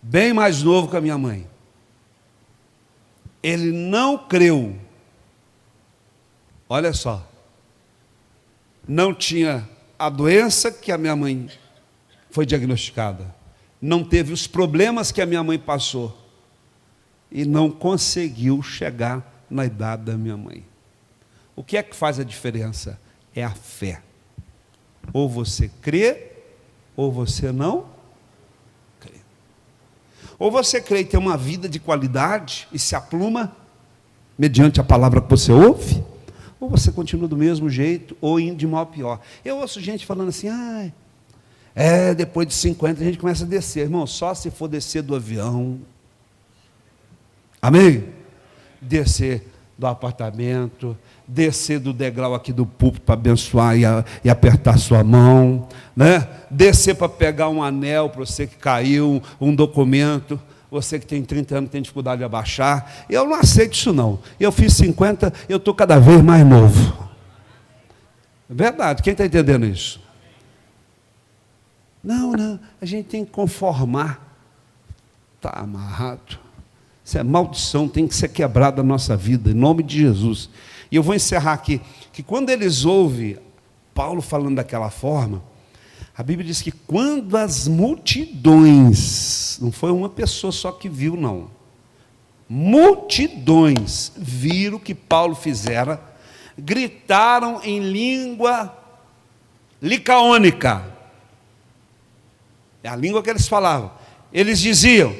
Bem mais novo que a minha mãe. Ele não creu. Olha só. Não tinha a doença que a minha mãe foi diagnosticada. Não teve os problemas que a minha mãe passou. E não conseguiu chegar na idade da minha mãe. O que é que faz a diferença? É a fé. Ou você crê, ou você não crê. Ou você crê e tem uma vida de qualidade e se apluma mediante a palavra que você ouve, ou você continua do mesmo jeito, ou indo de mal a pior. Eu ouço gente falando assim, depois de 50 a gente começa a descer. Irmão, só se for descer do avião. Amém? Descer do apartamento, descer do degrau aqui do púlpito para abençoar e apertar sua mão, né? Descer para pegar um anel para você que caiu, um documento, você que tem 30 anos tem dificuldade de abaixar. Eu não aceito isso não. Eu fiz 50, eu estou cada vez mais novo. É verdade, quem está entendendo isso? Não, a gente tem que conformar. Está amarrado. Isso é maldição, tem que ser quebrada da nossa vida, em nome de Jesus. E eu vou encerrar aqui, que quando eles ouvem Paulo falando daquela forma, a Bíblia diz que quando as multidões, não foi uma pessoa só que viu, não. Multidões viram o que Paulo fizera, gritaram em língua licaônica. É a língua que eles falavam. Eles diziam,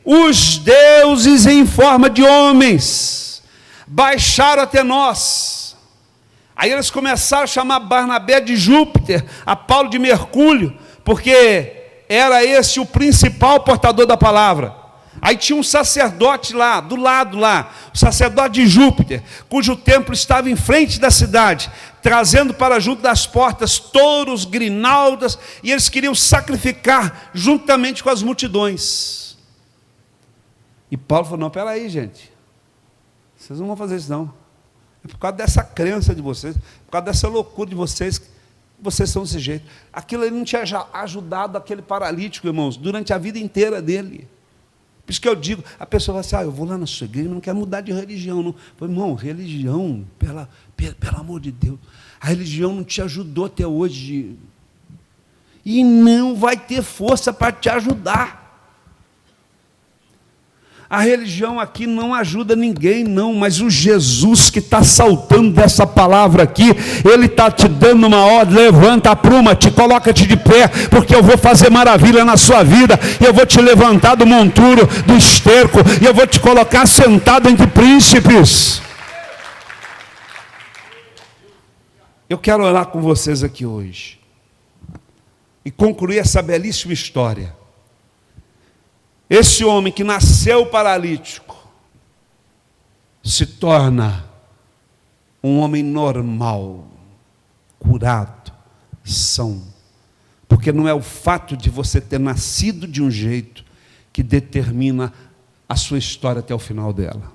os deuses em forma de homens baixaram até nós. Aí eles começaram a chamar Barnabé de Júpiter, a Paulo de Mercúrio, porque era esse o principal portador da palavra. Aí tinha um sacerdote lá, do lado lá, o sacerdote de Júpiter, cujo templo estava em frente da cidade, trazendo para junto das portas touros, grinaldas, e eles queriam sacrificar juntamente com as multidões. E Paulo falou: não, peraí, gente, vocês não vão fazer isso não. É por causa dessa crença de vocês, por causa dessa loucura de vocês, vocês são desse jeito. Aquilo ali não tinha ajudado aquele paralítico, irmãos, durante a vida inteira dele. Por isso que eu digo, a pessoa vai assim: eu vou lá na sua igreja, não quero mudar de religião, não. Falei, irmão, religião, pelo amor de Deus, a religião não te ajudou até hoje, e não vai ter força para te ajudar. A religião aqui não ajuda ninguém, não, mas o Jesus que está saltando dessa palavra aqui, Ele está te dando uma ordem: levanta, apruma-te, coloca-te de pé, porque eu vou fazer maravilha na sua vida, eu vou te levantar do monturo, do esterco, e eu vou te colocar sentado entre príncipes. Eu quero orar com vocês aqui hoje, e concluir essa belíssima história. Esse homem que nasceu paralítico se torna um homem normal, curado, são. Porque não é o fato de você ter nascido de um jeito que determina a sua história até o final dela,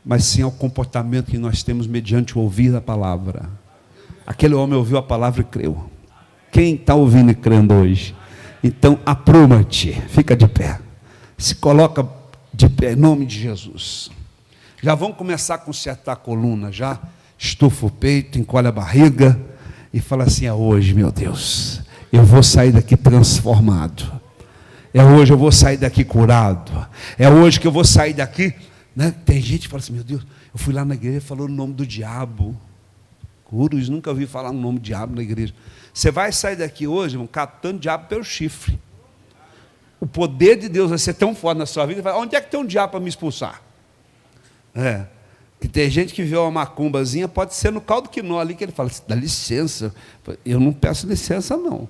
mas sim ao comportamento que nós temos mediante o ouvir da palavra. Aquele homem ouviu a palavra e creu. Quem está ouvindo e crendo hoje? Então apruma-te, fica de pé. Se coloca de pé, em nome de Jesus. Já vamos começar a consertar a coluna, já estufa o peito, encolhe a barriga e fala assim: é hoje, meu Deus, eu vou sair daqui transformado. É hoje eu vou sair daqui curado. É hoje que eu vou sair daqui, né? Tem gente que fala assim: meu Deus, eu fui lá na igreja e falou o nome do diabo. Curus, nunca ouvi falar o nome do diabo na igreja. Você vai sair daqui hoje, irmão, catando o diabo pelo chifre. O poder de Deus vai ser tão forte na sua vida, onde é que tem um diabo para me expulsar? Que tem gente que vê uma macumbazinha, pode ser no caldo quinó ali, que ele fala: dá licença. Eu não peço licença, não.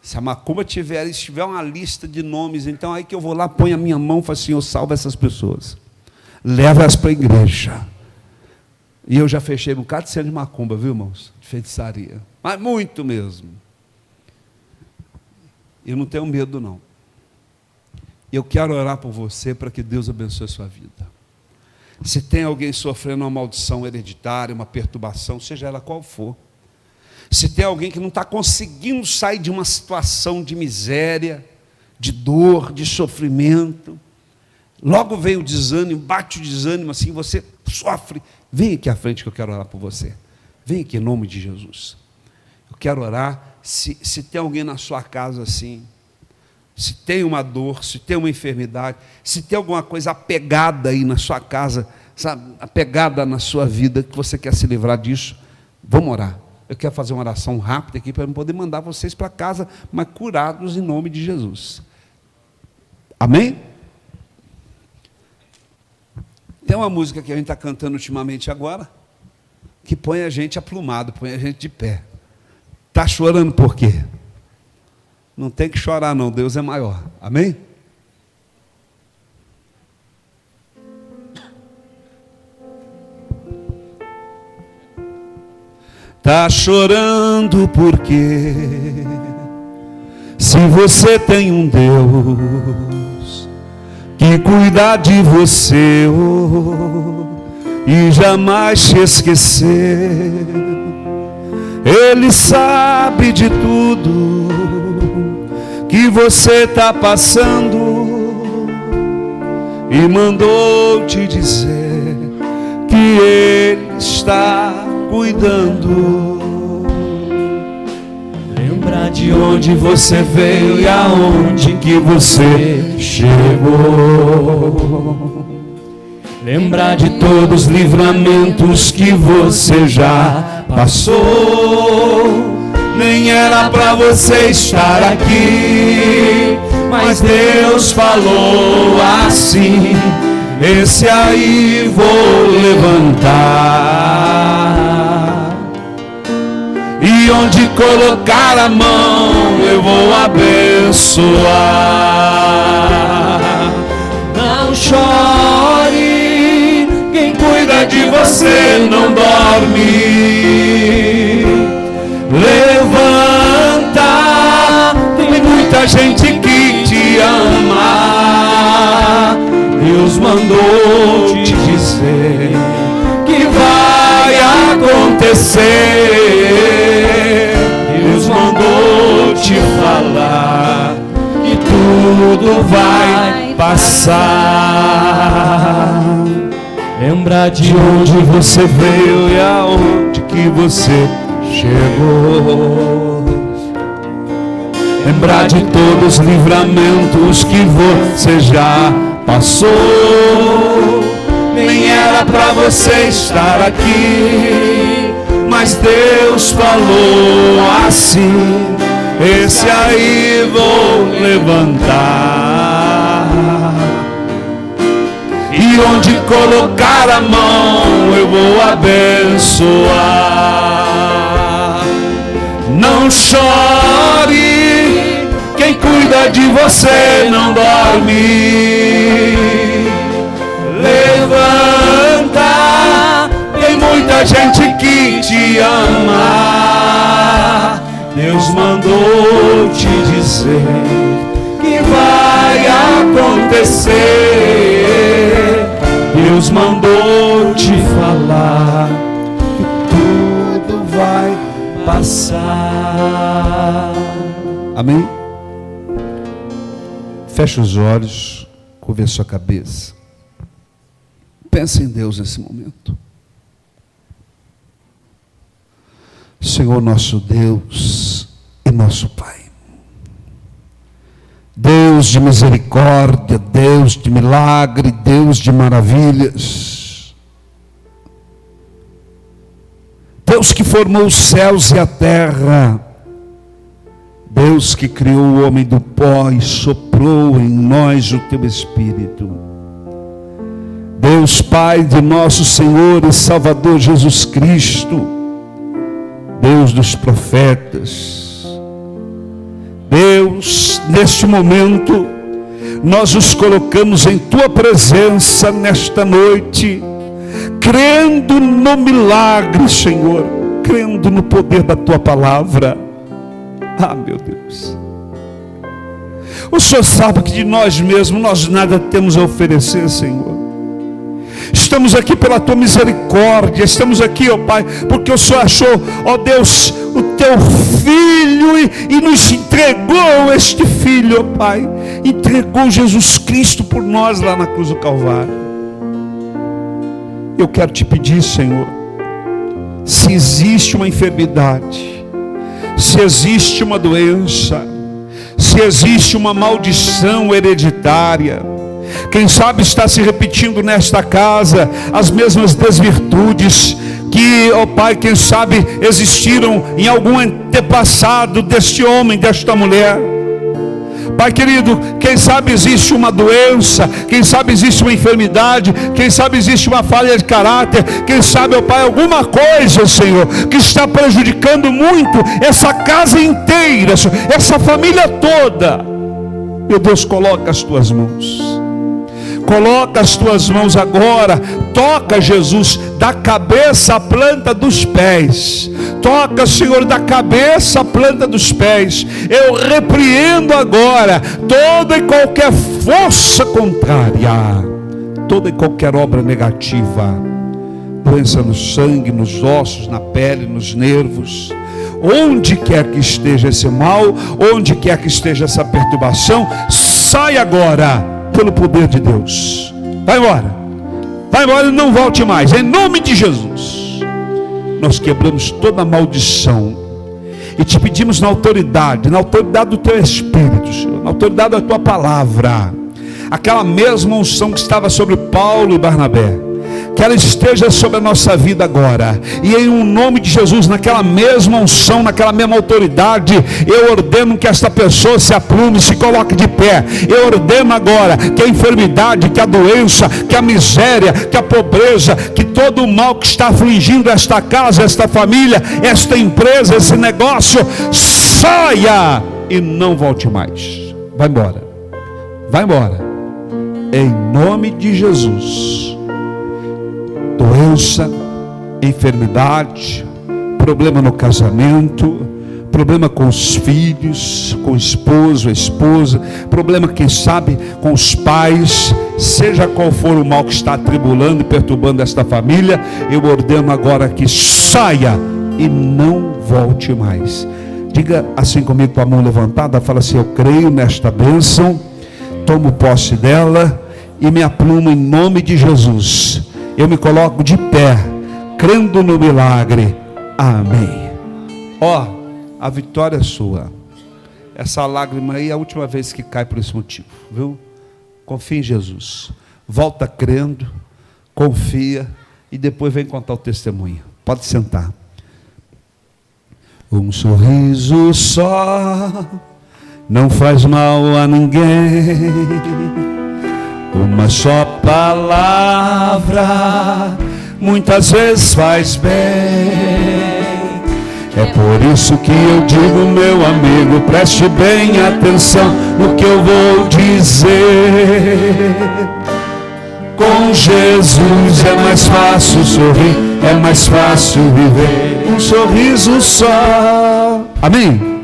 Se a macumba tiver uma lista de nomes, então aí que eu vou lá, ponho a minha mão e falo: Senhor, salva essas pessoas, leva-as para a igreja. E eu já fechei um bocado de cena de macumba, viu, irmãos? De feitiçaria, mas muito mesmo. Eu não tenho medo, não. Eu quero orar por você para que Deus abençoe a sua vida. Se tem alguém sofrendo uma maldição hereditária, uma perturbação, seja ela qual for. Se tem alguém que não está conseguindo sair de uma situação de miséria, de dor, de sofrimento, logo vem o desânimo, bate o desânimo assim, você sofre. Vem aqui à frente que eu quero orar por você. Vem aqui em nome de Jesus. Eu quero orar. Se tem alguém na sua casa assim, se tem uma dor, se tem uma enfermidade, se tem alguma coisa apegada aí na sua casa, sabe, apegada na sua vida, que você quer se livrar disso, vamos orar. Eu quero fazer uma oração rápida aqui para eu poder mandar vocês para casa, mas curados em nome de Jesus. Amém? Tem uma música que a gente está cantando ultimamente agora, que põe a gente aplumado, põe a gente de pé. Está chorando por quê? Não tem que chorar não, Deus é maior. Amém? Está chorando por quê? Se você tem um Deus que cuida de você e jamais te esqueceu. Ele sabe de tudo que você está passando e mandou te dizer que Ele está cuidando. Lembra de onde você veio e aonde que você chegou. Lembrar de todos os livramentos que você já passou. Nem era para você estar aqui, mas Deus falou assim: esse aí vou levantar, e onde colocar a mão eu vou abençoar. chore, quem cuida de você não dorme. Levanta, tem muita gente que te ama. Deus mandou te dizer que vai acontecer. Deus mandou te falar que tudo vai passar. Lembra de onde você veio e aonde que você chegou. Lembrar de todos os livramentos que você já passou. Nem era pra você estar aqui, mas Deus falou assim: esse aí vou levantar, e onde colocar a mão eu vou abençoar. Não chore, quem cuida de você não dorme. Levanta, tem muita gente que te ama. Deus mandou te dizer que vai acontecer. Deus mandou te falar que tudo vai passar. Amém? Feche os olhos, curve a sua cabeça. Pense em Deus nesse momento. Senhor nosso Deus e nosso Pai, Deus de misericórdia, Deus de milagre, Deus de maravilhas, Deus que formou os céus e a terra, Deus que criou o homem do pó e soprou em nós o teu Espírito. Deus Pai de nosso Senhor e Salvador Jesus Cristo, Deus dos profetas, Deus, neste momento, nós nos colocamos em Tua presença nesta noite, crendo no milagre, Senhor, crendo no poder da Tua palavra. Ah, meu Deus, o Senhor sabe que de nós mesmos nós nada temos a oferecer, Senhor. Estamos aqui pela Tua misericórdia, estamos aqui, ó Pai, porque o Senhor achou, ó Deus, o Teu Filho e nos entregou este Filho, ó Pai, entregou Jesus Cristo por nós lá na cruz do Calvário. Eu quero te pedir, Senhor, se existe uma enfermidade, se existe uma doença, se existe uma maldição hereditária, quem sabe está se repetindo nesta casa as mesmas desvirtudes que, ó Pai, quem sabe existiram em algum antepassado deste homem, desta mulher. Pai querido, quem sabe existe uma doença, quem sabe existe uma enfermidade, quem sabe existe uma falha de caráter, quem sabe, ó Pai, alguma coisa, Senhor, que está prejudicando muito essa casa inteira, essa família toda. Meu Deus, coloca as Tuas mãos. Coloca as Tuas mãos agora, toca, Jesus, da cabeça à planta dos pés. Toca, Senhor, da cabeça à planta dos pés. Eu repreendo agora toda e qualquer força contrária, toda e qualquer obra negativa, doença no sangue, nos ossos, na pele, nos nervos. Onde quer que esteja esse mal, onde quer que esteja essa perturbação, sai agora pelo poder de Deus. Vai embora e não volte mais, em nome de Jesus. Nós quebramos toda a maldição e te pedimos na autoridade do Teu Espírito, Senhor, na autoridade da Tua palavra, aquela mesma unção que estava sobre Paulo e Barnabé, que ela esteja sobre a nossa vida agora, e em um nome de Jesus, naquela mesma unção, naquela mesma autoridade, eu ordeno que esta pessoa se aprume, se coloque de pé. Eu ordeno agora que a enfermidade, que a doença, que a miséria, que a pobreza, que todo o mal que está afligindo esta casa, esta família, esta empresa, esse negócio, saia e não volte mais. Vai embora, em nome de Jesus. Doença, enfermidade, problema no casamento, problema com os filhos, com o esposo, a esposa, problema, quem sabe, com os pais, seja qual for o mal que está atribulando e perturbando esta família, eu ordeno agora que saia e não volte mais. Diga assim comigo, com a mão levantada, fala assim: eu creio nesta bênção, tomo posse dela e me aplumo em nome de Jesus. Eu me coloco de pé, crendo no milagre. Amém. Ó, a vitória é sua. Essa lágrima aí é a última vez que cai por esse motivo, viu? Confia em Jesus. Volta crendo, confia e depois vem contar o testemunho. Pode sentar. Um sorriso só não faz mal a ninguém. Uma só palavra muitas vezes faz bem. É por isso que eu digo, meu amigo, preste bem atenção no que eu vou dizer. Com Jesus é mais fácil sorrir, é mais fácil viver. Um sorriso só. Amém?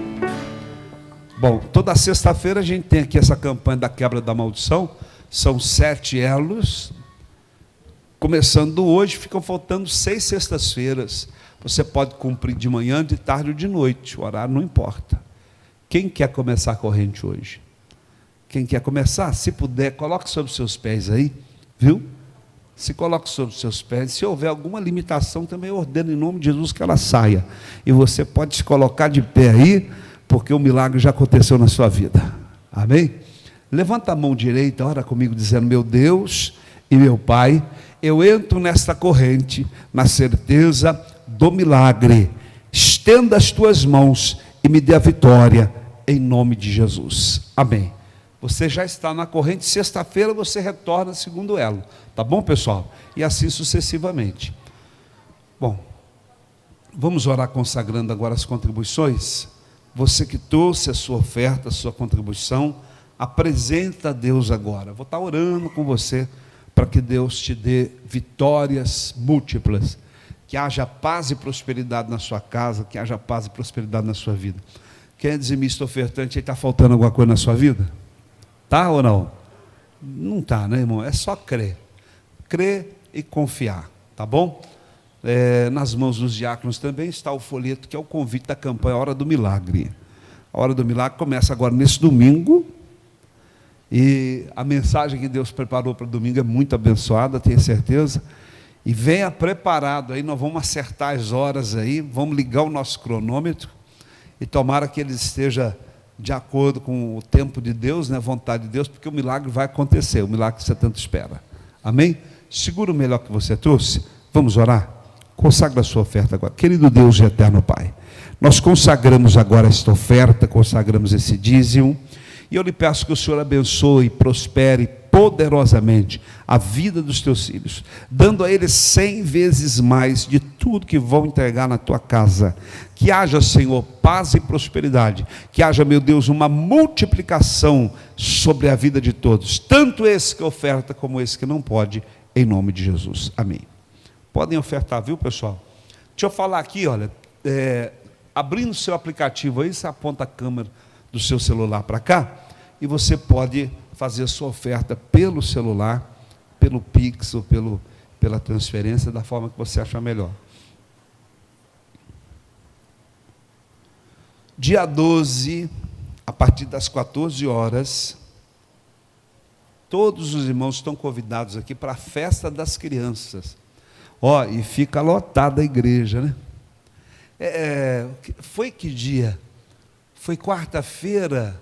Bom, toda sexta-feira a gente tem aqui essa campanha da quebra da maldição. São 7 elos. Começando hoje, ficam faltando 6 sextas-feiras. Você pode cumprir de manhã, de tarde ou de noite. O horário não importa. Quem quer começar a corrente hoje? Quem quer começar? Se puder, coloque sobre os seus pés aí. Viu? Se coloque sobre os seus pés. Se houver alguma limitação, também eu ordeno em nome de Jesus que ela saia. E você pode se colocar de pé aí, porque o milagre já aconteceu na sua vida. Amém? Levanta a mão direita, ora comigo, dizendo: meu Deus e meu Pai, eu entro nesta corrente na certeza do milagre. Estenda as tuas mãos e me dê a vitória, em nome de Jesus. Amém. Você já está na corrente, sexta-feira você retorna segundo elo. Tá bom, pessoal? E assim sucessivamente. Bom, vamos orar consagrando agora as contribuições. Você que trouxe a sua oferta, a sua contribuição, apresenta a Deus agora. Vou estar orando com você para que Deus te dê vitórias múltiplas, que haja paz e prosperidade na sua casa, que haja paz e prosperidade na sua vida. Quem é dizimista ofertante, aí está faltando alguma coisa na sua vida? Tá ou não? Não está, né, irmão? É só crer. Crer e confiar, tá bom? Nas mãos dos diáconos também está o folheto, que é o convite da campanha Hora do Milagre. A Hora do Milagre começa agora nesse domingo, e a mensagem que Deus preparou para o domingo é muito abençoada, tenho certeza. E venha preparado aí, nós vamos acertar as horas aí, vamos ligar o nosso cronômetro, e tomara que ele esteja de acordo com o tempo de Deus, né, a vontade de Deus, porque o milagre vai acontecer, o milagre que você tanto espera. Amém? Segura o melhor que você trouxe. Vamos orar? Consagra a sua oferta agora. Querido Deus e eterno Pai, nós consagramos agora esta oferta, consagramos esse dízimo, e eu lhe peço que o Senhor abençoe e prospere poderosamente a vida dos teus filhos, dando a eles 100 vezes mais de tudo que vão entregar na tua casa. Que haja, Senhor, paz e prosperidade, que haja, meu Deus, uma multiplicação sobre a vida de todos, tanto esse que oferta como esse que não pode, em nome de Jesus. Amém. Podem ofertar, viu, pessoal? Deixa eu falar aqui, olha, abrindo o seu aplicativo aí, você aponta a câmera do seu celular para cá, e você pode fazer a sua oferta pelo celular, pelo Pix ou pela transferência, da forma que você achar melhor. Dia 12, a partir das 14 horas, todos os irmãos estão convidados aqui para a festa das crianças. Ó, e fica lotada a igreja, né? Foi que dia? Foi quarta-feira,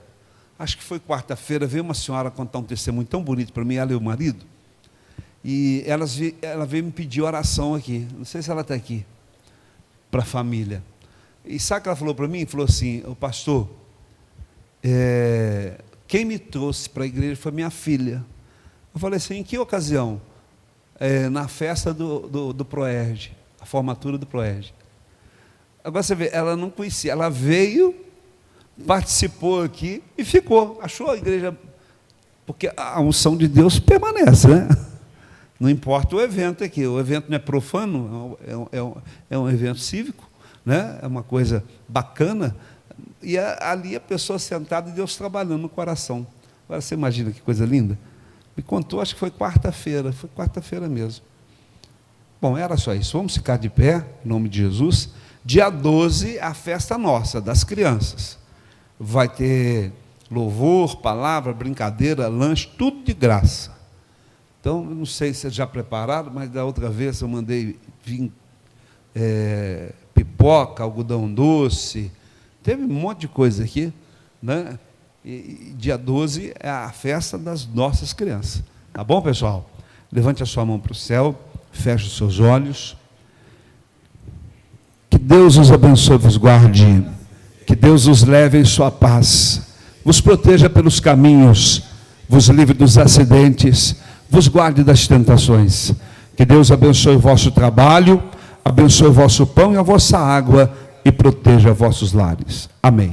acho que foi quarta-feira, veio uma senhora contar um testemunho tão bonito para mim, ela e o marido, e ela veio me pedir oração aqui, não sei se ela está aqui, para a família. E sabe o que ela falou para mim? Falou assim: o pastor, quem me trouxe para a igreja foi minha filha. Eu falei assim: em que ocasião? Na festa do Proerd, a formatura do Proerd. Agora você vê, ela não conhecia, ela veio, participou aqui e ficou, achou a igreja Porque a unção de Deus permanece, né? Não importa o evento aqui, o evento não é profano, é um evento cívico, né? É uma coisa bacana, e ali a pessoa sentada e Deus trabalhando no coração. Agora você imagina que coisa linda? Me contou, acho que foi quarta-feira mesmo. Bom, era só isso. Vamos ficar de pé, em nome de Jesus. Dia 12, a festa nossa, das crianças. Vai ter louvor, palavra, brincadeira, lanche, tudo de graça. Então, eu não sei se vocês já prepararam, mas da outra vez eu mandei vir pipoca, algodão doce, teve um monte de coisa aqui, né? E dia 12 é a festa das nossas crianças. Tá bom, pessoal? Levante a sua mão para o céu, feche os seus olhos. Que Deus os abençoe, vos guarde. Que Deus os leve em sua paz. Vos proteja pelos caminhos, vos livre dos acidentes, vos guarde das tentações. Que Deus abençoe o vosso trabalho, abençoe o vosso pão e a vossa água e proteja vossos lares. Amém.